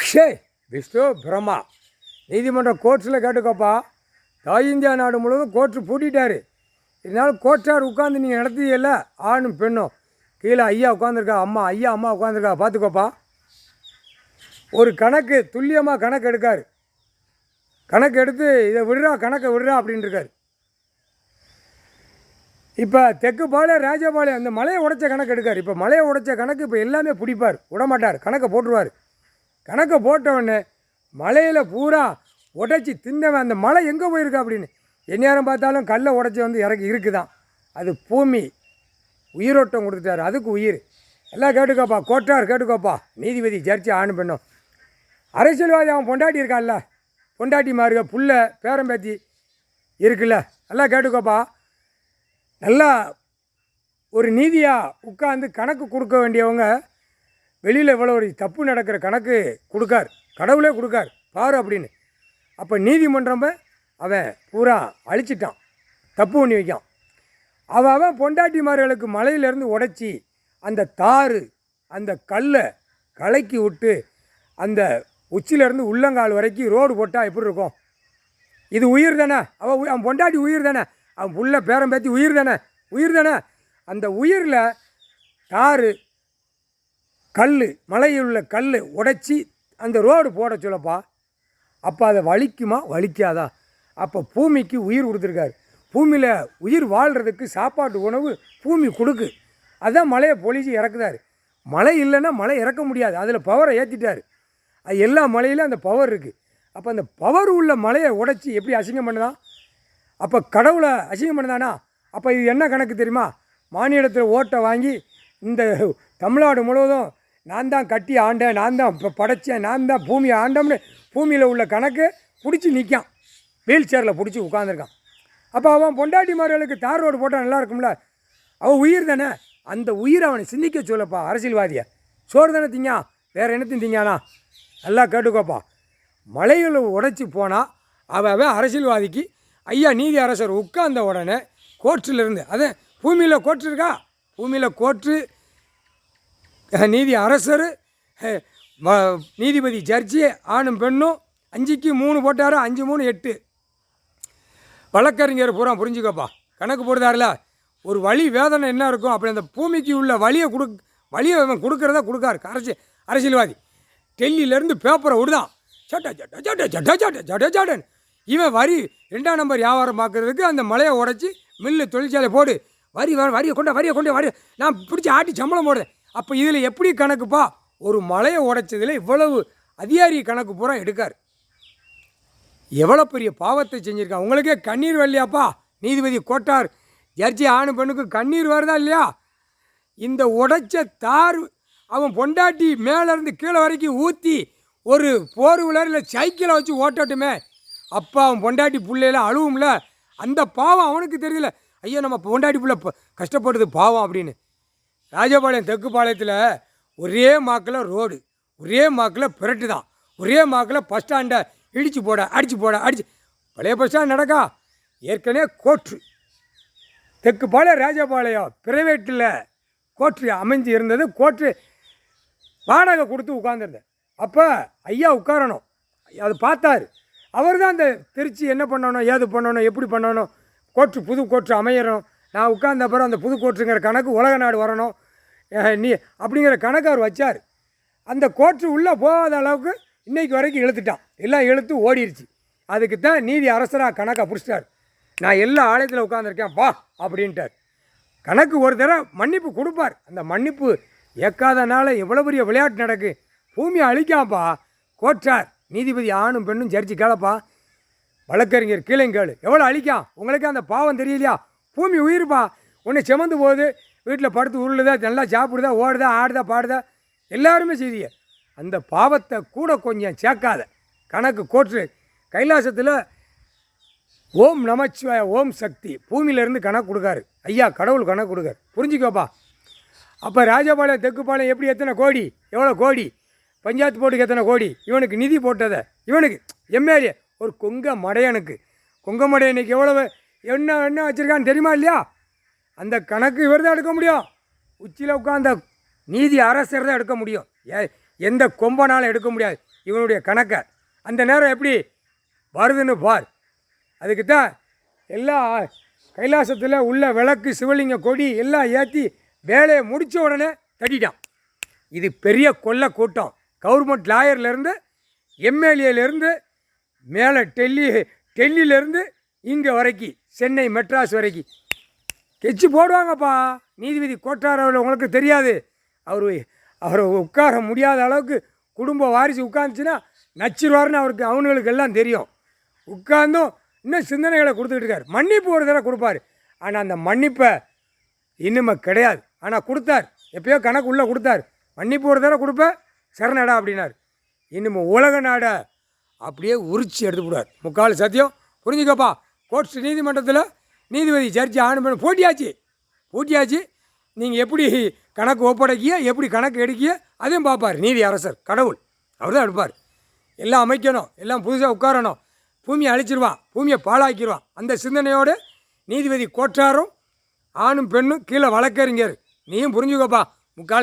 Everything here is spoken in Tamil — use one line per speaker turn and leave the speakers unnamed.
ஷே விஷ்ணு பிரம்மா நீதிமன்றம் கோர்ட்ஸில் கேட்டுக்கோப்பா. தாய் இந்தியா நாடு முழுவதும் கோர்ட்டு பூட்டிட்டார். இதனால் கோர்ட்டார் உட்காந்து நீங்கள் நடத்தியல்ல, ஆணும் பெண்ணும் கீழே ஐயா உட்காந்துருக்கா, அம்மா உட்காந்துருக்கா, பார்த்துக்கோப்பா. ஒரு கணக்கு துல்லியமாக கணக்கு எடுக்கார். கணக்கு எடுத்து இதை விடுறா, கணக்கை விடுறா அப்படின்னு இருக்கார். இப்போ தெக்குப்பாளையம் ராஜபாளையம் அந்த மலையை உடைச்ச கணக்கு எடுக்கார். இப்போ மலையை உடைச்ச கணக்கு இப்போ எல்லாமே பிடிப்பார், விடமாட்டார், கணக்கை போட்டுருவார். கணக்கை போட்டவொடனே மலையில் பூரா உடைச்சி தின்னவன் அந்த மலை எங்கே போயிருக்கா அப்படின்னு எந்நேரம் பார்த்தாலும் கல்லை உடைச்சி வந்து இறக்கி இருக்குதான். அது பூமி உயிரோட்டம் கொடுத்துட்டார், அதுக்கு உயிர். எல்லாம் கேட்டுக்கோப்பா, கோட்டார் கேட்டுக்கோப்பா. நீதிபதி ஜட்ஜி ஆணு பெண்ணும். அரசியல்வாதி அவன் பொண்டாட்டி இருக்கான்ல, பொண்டாட்டி மாறுக புள்ள பேரம்பேத்தி இருக்குல்ல, எல்லாம் கேட்டுக்கோப்பா. நல்லா ஒரு நீதியாக உட்காந்து கணக்கு கொடுக்க வேண்டியவங்க வெளியில் இவ்வளோ ஒரு தப்பு நடக்கிற கணக்கு கொடுக்கார், கடவுளே கொடுக்கார் பாரு அப்படின்னு. அப்போ நீதிமன்றமே அவன் பூரா அழிச்சிட்டான், தப்பு பண்ணி வைக்கான். அவன் பொண்டாட்டிமார்களுக்கு மலையிலேருந்து உடைச்சி அந்த தாறு அந்த கல்லை கலக்கி விட்டு அந்த உச்சியிலேருந்து உள்ளங்கால் வரைக்கும் ரோடு போட்டால் எப்படி இருக்கும்? இது உயிர் தானே, அவன் பொண்டாட்டி உயிர் தானே, அவன் புள்ள பேரம்பேத்தி உயிர் தானே. அந்த உயிரில் தாறு கல் மலையில் உள்ள கல் உடைச்சி அந்த ரோடு போட சொல்லப்பா. அப்போ அதை வலிக்குமா வலிக்காதா? அப்போ பூமிக்கு உயிர் கொடுத்துருக்காரு. பூமியில் உயிர் வாழ்கிறதுக்கு சாப்பாட்டு உணவு பூமி கொடுக்கு. அதுதான் மலையை பொழிச்சு இறக்குதார். மழை இல்லைன்னா மழை இறக்க முடியாது, அதில் பவரை ஏற்றிட்டார். அது எல்லா மலையிலும் அந்த பவர் இருக்குது. அப்போ அந்த பவர் உள்ள மலையை உடைச்சி எப்படி அசிங்கம் பண்ணுதான்? அப்போ கடவுளை அசிங்கம் பண்ணுதானா? அப்போ இது என்ன கணக்கு தெரியுமா? மாநிலத்தில் ஓட்டை வாங்கி இந்த தமிழ்நாடு முழுவதும் நான் தான் கட்டி ஆண்டேன், நான் தான் இப்போ படைத்தேன், நான் தான் பூமியை ஆண்டோம்னு பூமியில் உள்ள கணக்கு பிடிச்சி நிற்கான், வீல் சேரில் பிடிச்சி உட்காந்துருக்கான். அப்போ அவன் பொண்டாட்டிமார்களுக்கு தார் ரோடு போட்டால் நல்லா இருக்கும்ல, அவன் உயிர் தானே. அந்த உயிரை அவனை சிந்திக்க சொல்லப்பா அரசியல்வாதியை. சோறு தானே திங்கான், வேறு என்னத்தையும் திங்கானா? நல்லா கேட்டுக்கோப்பா. மலைகளை உடைச்சி போனால் அவன் அரசியல்வாதிக்கு ஐயா நீதி அரசர் உட்கார்ந்த உடனே கோர்ட்டிலிருந்து, அதே பூமியில் கோர்ட்டு இருக்கா, பூமியில் கோர்ட்டு நீதி அரசர் நீதிபதி ஜட்ஜி ஆணும் பெண்ணும் 5க்கு 3 போட்டார், 5 3 8 வழக்கறிஞர் பூரா புரிஞ்சுக்கப்பா. கணக்கு போடுதாரில்ல, ஒரு வலி வேதனை என்ன இருக்கும் அப்படி அந்த பூமிக்கு உள்ள வலியை அவன் கொடுக்குறதா கொடுக்காரு அரசியல்வாதி. டெல்லியிலேருந்து பேப்பரை விடுதான், சட்ட இவன் வரி 2ஆம் நம்பர் வியாபாரம் பார்க்குறதுக்கு அந்த மலையை உடைச்சி மில்லு தொழிற்சாலை போடு, வரியை கொண்டு நான் பிடிச்சி ஆட்டி சம்பளம் போடுறேன். அப்போ இதில் எப்படி கணக்குப்பா? ஒரு மலையை உடைச்சதில் இவ்வளவு அதிகாரி கணக்கு பூரா எடுக்கார். எவ்வளோ பெரிய பாவத்தை செஞ்சுருக்கான். உங்களுக்கே கண்ணீர் வரலையாப்பா? நீதிபதி கோட்டார் ஜட்ஜி ஆணு பெண்ணுக்கு கண்ணீர் வருதா இல்லையா? இந்த உடைச்ச தார் அவன் பொண்டாட்டி மேலேருந்து கீழே வரைக்கும் ஊற்றி ஒரு போர் விளையாடில் சைக்கிளை வச்சு ஓட்டட்டுமே, அப்பா அவன் பொண்டாட்டி பிள்ளையில அழுவும்ல, அந்த பாவம் அவனுக்கு தெரியல. ஐயோ நம்ம பொண்டாட்டி பிள்ளை கஷ்டப்படுது பாவம் அப்படின்னு. ராஜபாளையம் தெக்குப்பாளையத்தில் ஒரே மாக்கில் ரோடு, ஒரே மாக்கில் பிரட்டு தான், ஒரே மாக்கில் பஸ் ஸ்டாண்டை அடித்து போட பழைய பஸ் ஸ்டாண்ட் நடக்கா. ஏற்கனவே கோர்ட்டு தெக்குப்பாளையம் ராஜபாளையம் பிரைவேட்டில் கோர்ட்டு அமைஞ்சு இருந்தது. கோர்ட்டு வாடகை கொடுத்து உட்காந்துருந்தேன். அப்போ ஐயா உட்காரணும், அது பார்த்தார். அவர் தான் அந்த திருச்சி என்ன பண்ணணும், ஏது பண்ணணும், எப்படி பண்ணணும், புது கோர்ட்டு அமையணும், நான் உட்கார்ந்த அப்புறம் அந்த புது கோர்ட்டுங்கிற கணக்கு உலக நாடு வரணும் நீ அப்படிங்கிற கணக்கு அவர் வச்சார். அந்த கோர்ட்டு உள்ளே போகாத அளவுக்கு இன்றைக்கு வரைக்கும் இழுத்துட்டான், எல்லாம் இழுத்து ஓடிடுச்சு. அதுக்கு தான் நீதி அரசராக கணக்கை பிடிச்சிட்டார். நான் எல்லா ஆலயத்தில் உட்காந்துருக்கேன் வா அப்படின்ட்டார். கணக்கு ஒரு தடவை மன்னிப்பு கொடுப்பார். அந்த மன்னிப்பு ஏற்காதனால எவ்வளோ பெரிய விளையாட்டு நடக்கு. பூமியை அழிக்காப்பா கோர்ட்டார் நீதிபதி ஆணும் பெண்ணும் ஜட்ஜி கேளப்பா. வழக்கறிஞர் கீழேங்கேளு எவ்வளோ அழிக்கான். உங்களுக்கு அந்த பாவம் தெரியலையா? பூமி உயிர்ப்பா, ஒன்று செமந்து போகுது, வீட்டில் படுத்து உருளுதா, நல்லா சாப்பிடுதா, ஓடுதா, ஆடுதா, பாடுதா, எல்லாருமே செய்திய. அந்த பாவத்தை கூட கொஞ்சம் சேர்க்காத கணக்கு கோர்ட்டு கைலாசத்தில் ஓம் நமச்சிவாய ஓம் சக்தி பூமியிலேருந்து கணக்கு கொடுக்காரு ஐயா, கடவுள் கணக்கு கொடுக்காரு, புரிஞ்சுக்கோப்பா. அப்போ ராஜபாளையம் தெக்குப்பாளையம் எப்படி எத்தனை கோடி, எவ்வளோ கோடி, பஞ்சாயத்து போர்டுக்கு எத்தனை கோடி, இவனுக்கு நிதி போட்டதை, இவனுக்கு எம்எல்ஏ ஒரு கொங்க மடையனுக்கு எவ்வளவு என்ன வச்சுருக்கான்னு தெரியுமா இல்லையா? அந்த கணக்கு இவர் தான் எடுக்க முடியும். உச்சியில் உட்காந்த நீதி அரசர் தான் எடுக்க முடியும், எந்த கொம்பனாலும் எடுக்க முடியாது. இவனுடைய கணக்கை. அந்த நேரம் எப்படி வருதுன்னு பார். அதுக்கு தான் எல்லா கைலாசத்தில் உள்ள விளக்கு சிவலிங்க கொடி எல்லாம் ஏற்றி வேலையை முடித்த உடனே தட்டிட்டான். இது பெரிய கொள்ளை கூட்டம். கவர்மெண்ட் லாயர்லேருந்து எம்எல்ஏலேருந்து மேலே டெல்லியிலேருந்து இங்கே வரைக்கும் சென்னை மெட்ராஸ் வரைக்கும் கெச்சு போடுவாங்கப்பா. நீதிபதி கோட்டாரவில் உங்களுக்கு தெரியாது, அவரை உட்கார முடியாத அளவுக்கு குடும்ப வாரிசு உட்காந்துச்சுன்னா நச்சிருவாருன்னு அவனுங்களுக்கு எல்லாம் தெரியும். உட்கார்ந்தும் இன்னும் சிந்தனைகளை கொடுத்துக்கிட்டு இருக்கார். மன்னிப்பு ஒரு தடவை கொடுப்பார், ஆனால் அந்த மன்னிப்பை இன்னுமே கிடையாது. ஆனால் கொடுத்தார், எப்பயோ கணக்கு உள்ளே கொடுத்தார். மன்னிப்பு ஒரு தடவை கொடுப்பேன் சரணடா அப்படின்னார். இன்னும் உலக நாடை அப்படியே உரிச்சு எடுத்து விடுவார். முக்கால் சத்தியம் புரிஞ்சுக்கப்பா. கோர்ட்ஸ் நீதிமன்றத்தில் நீதிபதி ஜட்ஜி ஆண் பண்ண போட்டியாச்சு. நீங்கள் எப்படி கணக்கு ஒப்படைக்கிய, எப்படி கணக்கு எடுக்கிய அதையும் பார்ப்பார். நீதி அரசர் கடவுள் அவர் தான் எடுப்பார். எல்லாம் அமைக்கணும், எல்லாம் புதுசாக உட்காரணும், பூமியை அழிச்சிருவான், பூமியை பாழாக்கிடுவான். அந்த சிந்தனையோடு நீதிபதி கோட்டாரும் ஆணும் பெண்ணும் கீழே வழக்கறிஞர். நீயும் புரிஞ்சுக்கப்பா. முக்கால்